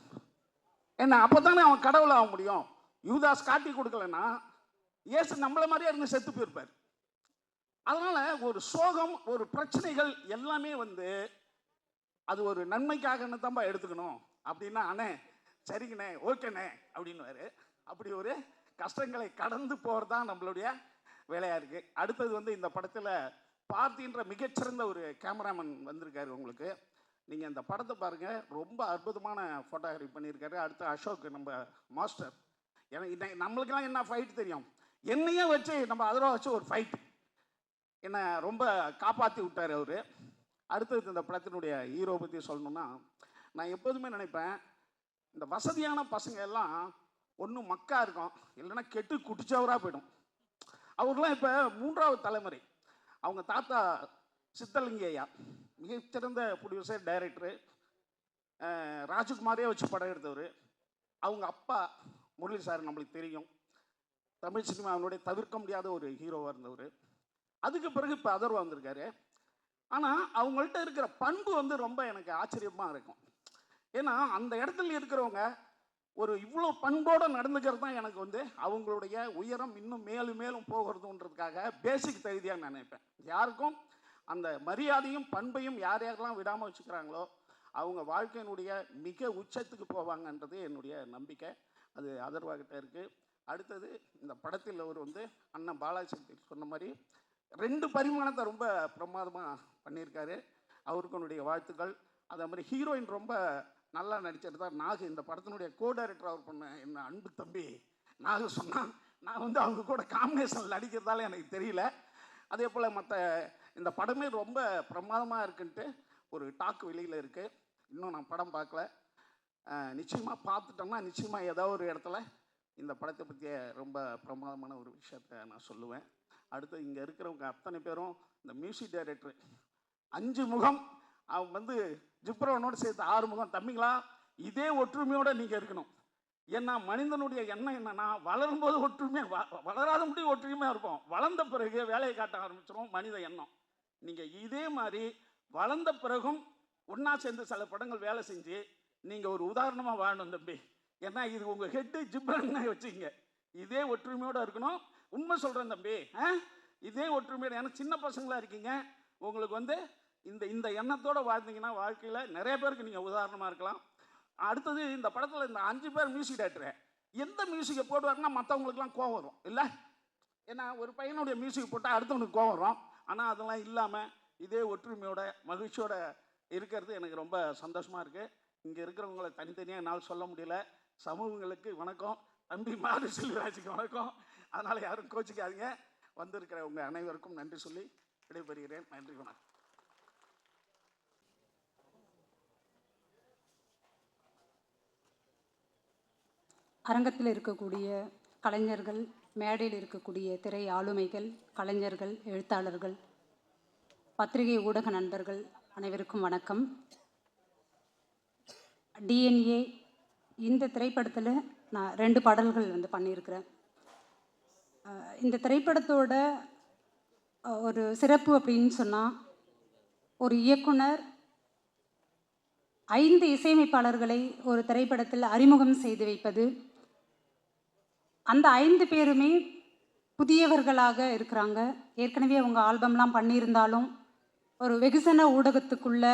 என்ன, அப்போ தானே அவன் கடவுள் ஆக முடியும். யூதாஸ் காட்டி கொடுக்கலன்னா இயேசு நம்மளை மாதிரியே இருந்து செத்து போயிருப்பார். அதனால ஒரு சோகம், ஒரு பிரச்சனைகள் எல்லாமே வந்து அது ஒரு நன்மைக்காகன்னு தான்ப்பா எடுத்துக்கணும் அப்படின்னா, அண்ணே சரிங்கண்ணே ஓகேண்ணே அப்படின்னுவாரு. அப்படி ஒரு கஷ்டங்களை கடந்து போகிறது தான் நம்மளுடைய வேலையாக இருக்குது. அடுத்தது வந்து இந்த படத்தில் பார்த்தின்ற மிகச்சிறந்த ஒரு கேமராமேன் வந்திருக்காரு உங்களுக்கு. நீங்கள் இந்த படத்தை பாருங்கள், ரொம்ப அற்புதமான ஃபோட்டோகிராஃபி பண்ணியிருக்காரு. அடுத்து அசோக் நம்ம மாஸ்டர். ஏன்னா நம்மளுக்கெல்லாம் என்ன ஃபைட் தெரியும், என்னையே வச்சு நம்ம அதில் வச்சு ஒரு ஃபைட் என்னை ரொம்ப காப்பாற்றி விட்டார் அவர். அடுத்தது இந்த படத்தினுடைய ஹீரோ பற்றி சொல்லணுன்னா, நான் எப்போதுமே நினைப்பேன், இந்த வசதியான பசங்க எல்லாம் ஒன்று மக்கா இருக்கும், இல்லைன்னா கெட்டு குடிச்சவராக போயிடும். அவர்லாம் இப்போ 3வது தலைமுறை. அவங்க தாத்தா சித்தலிங்கையா மிகச்சிறந்த ப்ரொடியூசர், டைரக்டரு, ராஜகுமாரே வச்சு படம் எடுத்தவர். அவங்க அப்பா முரளி சார் நம்மளுக்கு தெரியும், தமிழ் சினிமாவினுடைய தவிர்க்க முடியாத ஒரு ஹீரோவாக இருந்தவர். அதுக்கு பிறகு இப்போ அதர்வா வந்திருக்காரு. ஆனால் அவங்கள்ட்ட இருக்கிற பண்பு வந்து ரொம்ப எனக்கு ஆச்சரியமாக இருக்கும். ஏன்னா அந்த இடத்துல இருக்கிறவங்க ஒரு இவ்வளோ பண்போடு நடந்துக்கிறது தான் எனக்கு வந்து அவங்களுடைய உயரம் இன்னும் மேலும் மேலும் போகிறதுன்றதுக்காக பேசிக் தகுதியாக நான் நினைப்பேன். யாருக்கும் அந்த மரியாதையும் பண்பையும் யார் யாரெல்லாம் விடாமல் வச்சுக்கிறாங்களோ அவங்க வாழ்க்கையினுடைய மிக உச்சத்துக்கு போவாங்கன்றது என்னுடைய நம்பிக்கை. அது அதர்வாகிட்ட இருக்குது. அடுத்தது இந்த படத்தில் அவர் வந்து அண்ணன் பாலாஜி சொன்ன மாதிரி 2 பரிமாணத்தை ரொம்ப பிரமாதமாக பண்ணியிருக்காரு. அவருக்கு என்னுடைய வாழ்த்துக்கள். அதே மாதிரி ஹீரோயின் ரொம்ப நல்லா நடிச்சிட்டு தான் நாகு. இந்த படத்தினுடைய கோ டைரக்டர் அவர் பண்ண என்ன அன்பு தம்பி நாகு சொன்னான். நான் வந்து அவங்க கூட காம்பினேஷன் நடிக்கிறதால எனக்கு தெரியல. அதே போல் மற்ற இந்த படமே ரொம்ப பிரமாதமாக இருக்குன்ட்டு ஒரு டாக் வெளியில் இருக்குது. இன்னும் நான் படம் பார்க்கல. நிச்சயமாக பார்த்துட்டோம்னா நிச்சயமாக ஏதோ ஒரு இடத்துல இந்த படத்தை பற்றிய ரொம்ப பிரமாதமான ஒரு விஷயத்தை நான் சொல்லுவேன். அடுத்து இங்கே இருக்கிறவங்க அத்தனை பேரும் இந்த மியூசிக் டைரக்டர் 5 முகம், அவங்க வந்து ஜிப்ரோனோடு சேர்த்து 6 முகம். தம்பிங்களா, இதே ஒற்றுமையோடு நீங்கள் இருக்கணும். ஏன்னா மனிதனுடைய எண்ணம் என்னன்னா, வளரும்போது ஒற்றுமையாக வளராத முடியும் ஒற்றுமையாக இருப்போம், வளர்ந்த பிறகு வேலையை காட்ட ஆரம்பிச்சிடும் மனித எண்ணம். நீங்கள் இதே மாதிரி வளர்ந்த பிறகும் ஒன்றா சேர்ந்து சில படங்கள் வேலை செஞ்சு நீங்கள் ஒரு உதாரணமாக வாழணும் தம்பி. ஏன்னா இது உங்கள் ஹெட்டு ஜிப்ரன்னு வச்சுக்கிங்க. இதே ஒற்றுமையோடு இருக்கணும். உண்மை சொல்கிறேன் தம்பி, இதே ஒற்றுமையோடு. ஏன்னா சின்ன பசங்களாக இருக்கீங்க, உங்களுக்கு வந்து இந்த எண்ணத்தோடு வாழ்ந்தீங்கன்னா வாழ்க்கையில் நிறைய பேருக்கு நீங்கள் உதாரணமாக இருக்கலாம். அடுத்தது இந்த படத்தில் இந்த 5 பேர் மியூசிக் டைரக்டரு எந்த மியூசிக்கை போடுவாருன்னா மற்றவங்களுக்குலாம் கோவம் வரும் இல்லை? ஏன்னா ஒரு பையனுடைய மியூசிக் போட்டால் அடுத்தவனுக்கு கோவம் வரும். ஆனால் அதெல்லாம் இல்லாமல் இதே ஒற்றுமையோட மகிழ்ச்சியோட இருக்கிறது எனக்கு ரொம்ப சந்தோஷமாக இருக்குது. இங்கே இருக்கிறவங்களை தனித்தனியாக என்னால் சொல்ல முடியல. சமூகங்களுக்கு வணக்கம், தம்பி மாரி செல்வராஜுக்கு வணக்கம். அதனால் யாரும் கோச்சிக்காதீங்க. வந்திருக்கிற உங்கள் அனைவருக்கும் நன்றி சொல்லி விடைபெறுகிறேன். நன்றி, வணக்கம். அரங்கத்தில் இருக்கக்கூடிய கலைஞர்கள், மேடையில் இருக்கக்கூடிய திரை ஆளுமைகள், கலைஞர்கள், எழுத்தாளர்கள், பத்திரிகை ஊடக நண்பர்கள் அனைவருக்கும் வணக்கம். டிஎன்ஏ இந்த திரைப்படத்தில் நான் 2 பாடல்கள் வந்து பண்ணியிருக்கிறேன். இந்த திரைப்படத்தோட ஒரு சிறப்பு அப்படின்னு சொன்னால், ஒரு இயக்குனர் 5 இசையமைப்பாளர்களை ஒரு திரைப்படத்தில் அறிமுகம் செய்து வைப்பது. அந்த 5 பேருமே புதியவர்களாக இருக்கிறாங்க. ஏற்கனவே அவங்க ஆல்பம்லாம் பண்ணியிருந்தாலும் ஒரு வெகுசன ஊடகத்துக்குள்ள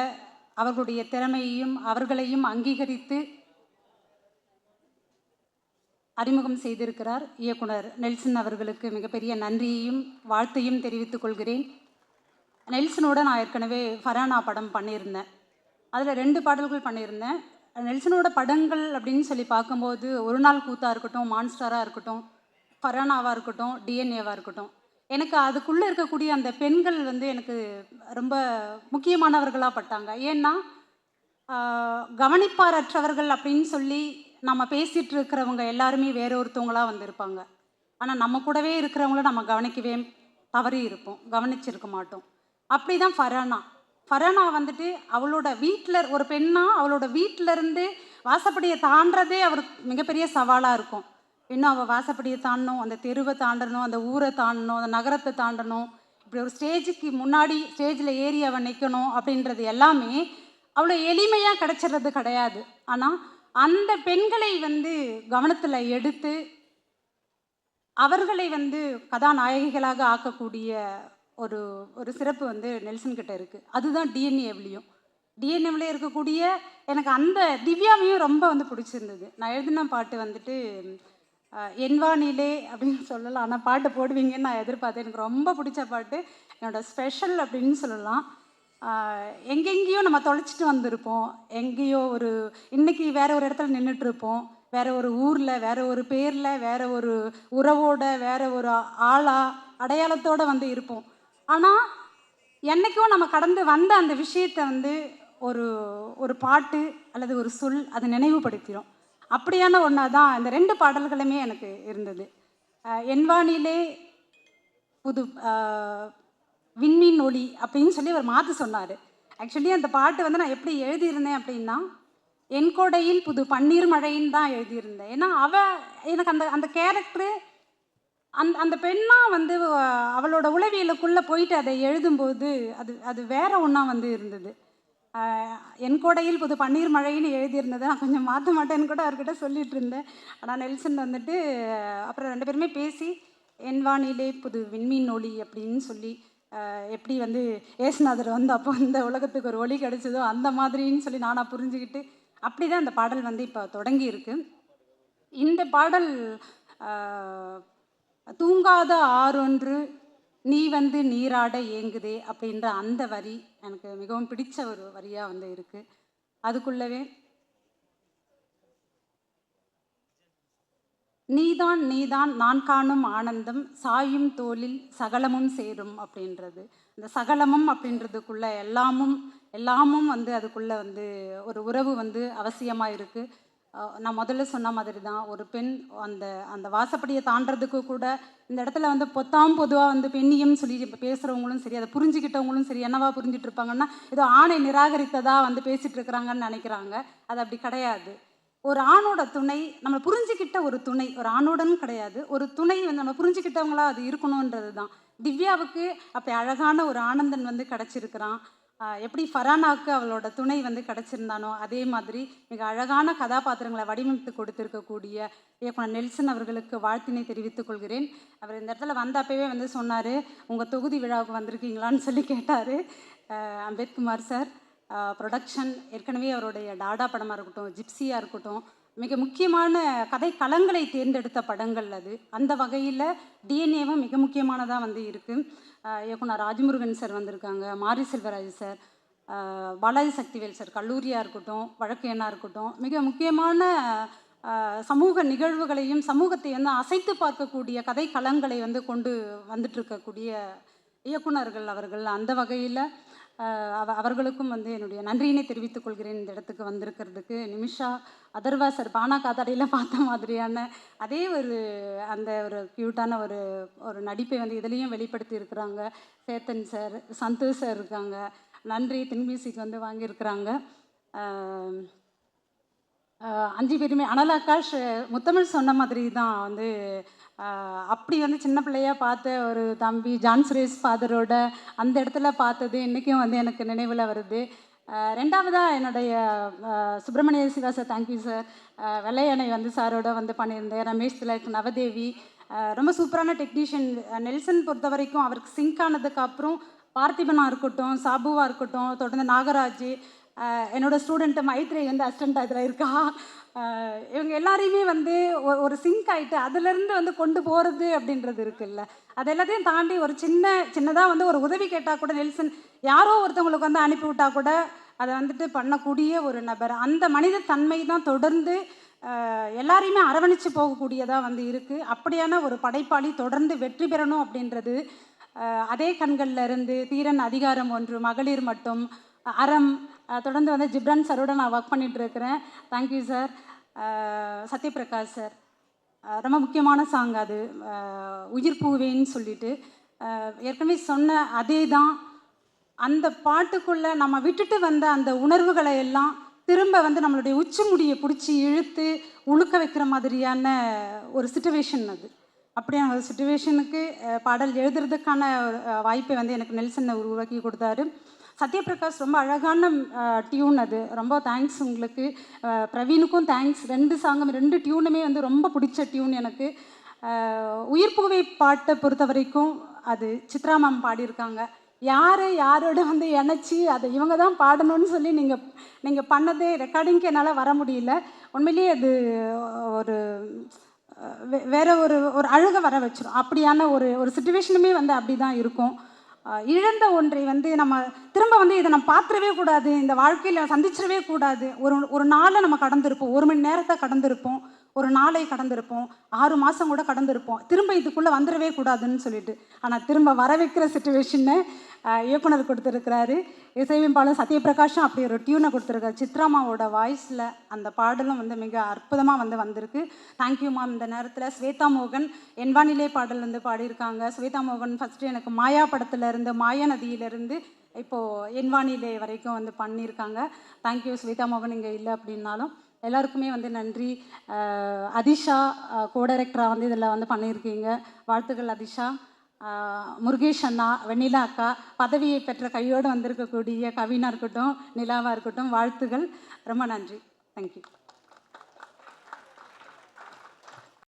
அவர்களுடைய திறமையையும் அவர்களையும் அங்கீகரித்து அறிமுகம் செய்திருக்கிறார் இயக்குனர் நெல்சன் அவர்களுக்கு மிகப்பெரிய நன்றியையும் வாழ்த்தையும் தெரிவித்துக் கொள்கிறேன். நெல்சனோட நான் ஏற்கனவே ஃபரானா படம் பண்ணியிருந்தேன். அதில் 2 பாடல்கள் பண்ணியிருந்தேன். நெல்சனோட படங்கள் அப்படின்னு சொல்லி பார்க்கும்போது ஒரு நாள் கூத்தாக இருக்கட்டும், மான்ஸ்டராக இருக்கட்டும், ஃபரானாவாக இருக்கட்டும், டிஎன்ஏவாக இருக்கட்டும், எனக்கு அதுக்குள்ளே இருக்கக்கூடிய அந்த பெண்கள் வந்து எனக்கு ரொம்ப முக்கியமானவர்களாக பட்டாங்க. ஏன்னா கவனிப்பாரற்றவர்கள் அப்படின்னு சொல்லி நம்ம பேசிகிட்டு இருக்கிறவங்க எல்லாருமே வேற ஒருத்தவங்களாக வந்திருப்பாங்க. ஆனால் நம்ம கூடவே இருக்கிறவங்கள நம்ம கவனிக்கவே தவறி இருப்போம், கவனிச்சிருக்க மாட்டோம். அப்படி தான் ஃபரானா வந்துட்டு அவளோட வீட்டில் ஒரு பெண்ணா அவளோட வீட்டிலருந்து வாசப்படியை தாண்டதே அவருக்கு மிகப்பெரிய சவாலாக இருக்கும். இன்னும் அவள் வாசப்படியை தாண்டணும், அந்த தெருவை தாண்டணும், அந்த ஊரை தாண்டணும், அந்த நகரத்தை தாண்டணும், இப்படி ஒரு ஸ்டேஜுக்கு முன்னாடி ஸ்டேஜில் ஏறி அவன் நிற்கணும் அப்படின்றது எல்லாமே அவ்வளோ எளிமையாக கிடைச்சிடுறது கிடையாது. ஆனால் அந்த பெண்களை வந்து கவனத்தில் எடுத்து அவர்களை வந்து கதாநாயகிகளாக ஆக்கக்கூடிய ஒரு ஒரு சிறப்பு வந்து நெல்சன் கிட்ட இருக்குது. அதுதான் டிஎன்ஏவிலையும் இருக்கக்கூடிய எனக்கு அந்த திவ்யாவையும் ரொம்ப வந்து பிடிச்சிருந்தது. நான் எழுதின பாட்டு வந்துட்டு என்வானிலே அப்படின்னு சொல்லலாம். ஆனால் பாட்டு போடுவீங்கன்னு நான் எதிர்பார்த்தேன். எனக்கு ரொம்ப பிடிச்ச பாட்டு, என்னோடய ஸ்பெஷல் அப்படின்னு சொல்லலாம். எங்கெங்கேயோ நம்ம தொலைச்சிட்டு வந்திருப்போம், எங்கேயோ ஒரு இன்றைக்கி வேறு ஒரு இடத்துல நின்றுட்டுருப்போம், வேறு ஒரு ஊரில், வேறு ஒரு பேரில், வேறு ஒரு உறவோட, வேறு ஒரு அடையாளத்தோடு வந்து இருப்போம். ஆனால் என்றைக்கும் நம்ம கடந்து வந்த அந்த விஷயத்தை வந்து ஒரு ஒரு பாட்டு அல்லது ஒரு சொல் அது நினைவுபடுத்திடும். அப்படியான ஒன்றா தான் இந்த 2 பாடல்களுமே எனக்கு இருந்தது. என்வானிலே புது விண்மீன் ஒளி அப்படின்னு சொல்லி அவர் மாற்றி சொன்னார். ஆக்சுவலி அந்த பாட்டு வந்து நான் எப்படி எழுதியிருந்தேன் அப்படின்னா, என் கோடையில் புது பன்னீர் மழைன்னு தான் எழுதியிருந்தேன். ஏன்னா எனக்கு அந்த அந்த கேரக்டரு அந்த பெண்ணாக வந்து அவளோட உளவியலுக்குள்ளே போயிட்டு அதை எழுதும்போது அது வேற ஒன்றா வந்து இருந்தது. என் கோடையில் புது பன்னீர் மழைன்னு எழுதியிருந்ததை நான் கொஞ்சம் மாற்ற மாட்டேன்னு கூட அவர்கிட்ட சொல்லிகிட்டு இருந்தேன். ஆனால் நெல்சன் வந்துட்டு அப்புறம் 2 பேருமே பேசி என்வானிலே புது விண்மீன் ஒளி அப்படின்னு சொல்லி எப்படி வந்து ஏசுநாதர் வந்து அப்போ இந்த உலகத்துக்கு ஒரு ஒளி கிடைச்சதோ அந்த மாதிரின்னு சொல்லி நானாக புரிஞ்சுக்கிட்டு அப்படி தான் இந்த பாடல் வந்து இப்போ தொடங்கி இருக்கு. இந்த பாடல் தூங்காத ஆறொன்று நீ வந்து நீராட ஏங்குதே அப்படின்ற அந்த வரி எனக்கு மிகவும் பிடிச்ச ஒரு வரியாக வந்து இருக்குது. அதுக்குள்ளவே நீதான் நீதான் நான் காணும் ஆனந்தம் சாயும் தோளில் சகலமும் சேரும் அப்படின்றது. இந்த சகலமும் அப்படின்றதுக்குள்ள எல்லாமும் வந்து அதுக்குள்ளே வந்து ஒரு உறவு வந்து அவசியமாக இருக்குது. நான் முதல்ல சொன்ன மாதிரி தான் ஒரு பெண் அந்த அந்த வாசப்படியை தாண்டறதுக்கு கூட இந்த இடத்துல வந்து பொதுவாக வந்து பெண்ணியம் சொல்லி இப்போ பேசுகிறவங்களும் சரி, அதை புரிஞ்சுக்கிட்டவங்களும் சரி என்னவா புரிஞ்சிட்டு இருப்பாங்கன்னா, ஏதோ ஆணை நிராகரித்ததாக வந்து பேசிகிட்டு இருக்கிறாங்கன்னு நினைக்கிறாங்க. அது அப்படி கிடையாது. ஒரு ஆணோட துணை நம்ம புரிஞ்சுக்கிட்ட ஒரு துணை, ஒரு ஆணோடன்னு கிடையாது, ஒரு துணை வந்து நம்ம புரிஞ்சுக்கிட்டவங்களா அது இருக்கணுன்றது தான். திவ்யாவுக்கு அப்படி அழகான ஒரு ஆனந்தன் வந்து கிடச்சிருக்கிறான். எப்படி ஃபரானாவுக்கு அவளோட துணை வந்து கிடச்சிருந்தானோ அதே மாதிரி மிக அழகான கதாபாத்திரங்களை வடிவமைத்து கொடுத்துருக்கக்கூடிய இயக்குனர் நெல்சன் அவர்களுக்கு வாழ்த்தினை தெரிவித்துக் கொள்கிறேன். அவர் இந்த இடத்துல வந்தப்பவே வந்து சொன்னார், உங்கள் தொகுதி விழாவுக்கு வந்திருக்கீங்களான்னு சொல்லி கேட்டார். அம்பேத்குமார் சார் ப்ரொடக்ஷன், ஏற்கனவே அவருடைய டாடா படமாக இருக்கட்டும், ஜிப்சியாக இருக்கட்டும், மிக முக்கியமான கதை களங்களை தேர்ந்தெடுத்த படங்கள் அது. அந்த வகையில் டிஎன்ஏவும் மிக முக்கியமானதாக வந்து இருக்குது. இயக்குனர் ராஜமுருகன் சார் வந்திருக்காங்க, மாரி செல்வராஜ் சார், பாலாஜி சக்திவேல் சார், கல்லூரியாக இருக்கட்டும், வழக்கேனா இருக்கட்டும், மிக முக்கியமான சமூக நிகழ்வுகளையும் சமூகத்தை வந்து அசைத்து பார்க்கக்கூடிய கதை களங்களை வந்து கொண்டு வந்துட்டுருக்கக்கூடிய இயக்குனர்கள் அவர்கள். அந்த வகையில் அவர்களுக்கும் வந்து என்னுடைய நன்றியினை தெரிவித்துக் கொள்கிறேன் இந்த இடத்துக்கு வந்திருக்கிறதுக்கு. நிமிஷா, அதர்வா சார் பானா காத்தாடியில் பார்த்த மாதிரியான அதே அந்த ஒரு க்யூட்டான ஒரு நடிப்பை வந்து இதுலேயும் வெளிப்படுத்தி இருக்கிறாங்க. சேத்தன் சார், சந்தோஷ் சார் இருக்காங்க, நன்றி தின் மியூசிக் வந்து வாங்கியிருக்கிறாங்க. 5 பேருமே அனல் ஆகாஷ் முத்தமிழ் சொன்ன மாதிரி தான் வந்து அப்படி வந்து சின்ன பிள்ளையாக பார்த்த ஒரு தம்பி ஜான் சுரேஷ் ஃபாதரோட அந்த இடத்துல பார்த்தது இன்றைக்கும் வந்து எனக்கு நினைவில் வருது. ரெண்டாவதாக என்னுடைய Subramania Siva sir, thank you sir. வெள்ளையணை வந்து சாரோட வந்து பண்ணியிருந்தேன். ரமேஷ் திலக், நவதேவி, ரொம்ப சூப்பரான டெக்னீஷியன். நெல்சன் பொறுத்த வரைக்கும் அவருக்கு சிங்க் ஆனதுக்கப்புறம் பார்த்திபனாக இருக்கட்டும், சாபுவாக இருக்கட்டும், தொடர்ந்து நாகராஜ், என்னோடய ஸ்டூடெண்ட்டு மைத்ரி வந்து அசிஸ்டண்ட் இதில் இருக்கா, இவங்க எல்லாரையுமே வந்து ஒரு சிங்க் ஆகிட்டு அதுலேருந்து வந்து கொண்டு போகிறது அப்படின்றது இருக்குல்ல, அது எல்லாத்தையும் தாண்டி ஒரு சின்னதாக வந்து ஒரு உதவி கேட்டால் கூட நெல்சன் யாரோ ஒருத்தவங்களுக்கு வந்து அனுப்பிவிட்டா கூட அதை வந்துட்டு பண்ணக்கூடிய ஒரு நபர். அந்த மனித தன்மை தான் தொடர்ந்து எல்லாரையுமே அரவணைச்சு போகக்கூடியதாக வந்து இருக்குது. அப்படியான ஒரு படைப்பாளி தொடர்ந்து வெற்றி பெறணும் அப்படின்றது அதே கண்களில் இருந்து தீரன், அதிகாரம் 1, மகளிர் மட்டும், அறம், தொடர்ந்து வந்து ஜிப்ரான் சாரோட நான் ஒர்க் பண்ணிகிட்ருக்கிறேன். Thank you sir. சத்யபிரகாஷ் சார், ரொம்ப முக்கியமான சாங் அது, உயிர் பூவேன்னு சொல்லிட்டு ஏற்கனவே சொன்ன அதே தான். அந்த பாட்டுக்குள்ளே நம்ம விட்டுட்டு வந்த அந்த உணர்வுகளை எல்லாம் திரும்ப வந்து நம்மளுடைய உச்சி முடியை பிடிச்சி இழுத்து உழுக்க வைக்கிற மாதிரியான ஒரு சிச்சுவேஷன் அது. அப்படியான ஒரு சிச்சுவேஷனுக்கு பாடல் எழுதுறதுக்கான வாய்ப்பை வந்து எனக்கு நெல்சன் உருவாக்கி கொடுத்தாரு. சத்யபிரகாஷ் ரொம்ப அழகான டியூன் அது, ரொம்ப தேங்க்ஸ் உங்களுக்கு. பிரவீனுக்கும் தேங்க்ஸ். 2 சாங்கும் 2 டியூனுமே வந்து ரொம்ப பிடிச்ச டியூன் எனக்கு. உயிர் பூவை பாட்டை பொறுத்த வரைக்கும் அது சித்ரா மேம் பாடியிருக்காங்க. யாரோட வந்து இணைச்சி அதை இவங்க தான் பாடணும்னு சொல்லி நீங்கள் பண்ணதே ரெக்கார்டிங்க்கு என்னால் வர முடியல. உண்மையிலேயே அது ஒரு வேற ஒரு அழுக வர வச்சிடும். அப்படியான ஒரு சிச்சுவேஷனுமே வந்து அப்படி தான் இருக்கும். இழந்த ஒன்றை வந்து நம்ம திரும்ப வந்து இதை நம்ம பார்த்துடவே கூடாது, இந்த வாழ்க்கையில் சந்திச்சிடவே கூடாது. ஒரு நாளை நம்ம கடந்திருப்போம், 1 மணி நேரத்தை கடந்திருப்போம், ஒரு நாளை கடந்திருப்போம், 6 மாதம் கூட கடந்திருப்போம். திரும்ப இதுக்குள்ளே வந்துடவே கூடாதுன்னு சொல்லிட்டு, ஆனால் திரும்ப வர வைக்கிற சிச்சுவேஷனை இயக்குனர் கொடுத்துருக்கிறாரு. இசையமைப்பாளர் சத்யபிரகாஷும் அப்படி ஒரு டியூனை கொடுத்துருக்காரு. சித்ராமாவோட வாய்ஸில் அந்த பாடலும் வந்து மிக அற்புதமாக வந்து வந்திருக்கு. Thank you ma'am. இந்த நேரத்தில் ஸ்வேதா மோகன் என்வானிலே பாடல் வந்து பாடியிருக்காங்க. ஸ்வேதா மோகன் ஃபஸ்ட்டு எனக்கு மாயா படத்துலேருந்து, மாயா நதியிலேருந்து இப்போது என்வானிலே வரைக்கும் வந்து பண்ணியிருக்காங்க. தேங்க்யூ ஸ்வேதா மோகன் இங்கே இல்லை அப்படின்னாலும். எல்லாருக்குமே வந்து நன்றி. அதிஷா கோ டைரக்டராக வந்து இதில் வந்து பண்ணியிருக்கீங்க, வாழ்த்துக்கள் அதிஷா. முருகேஷ் அண்ணா, வெண்ணிலா அக்கா, பதவியை பெற்ற கையோடு வந்திருக்கக்கூடிய கவினா இருக்கட்டும், நிலாவாக இருக்கட்டும், வாழ்த்துகள். ரொம்ப நன்றி. தேங்க்யூ.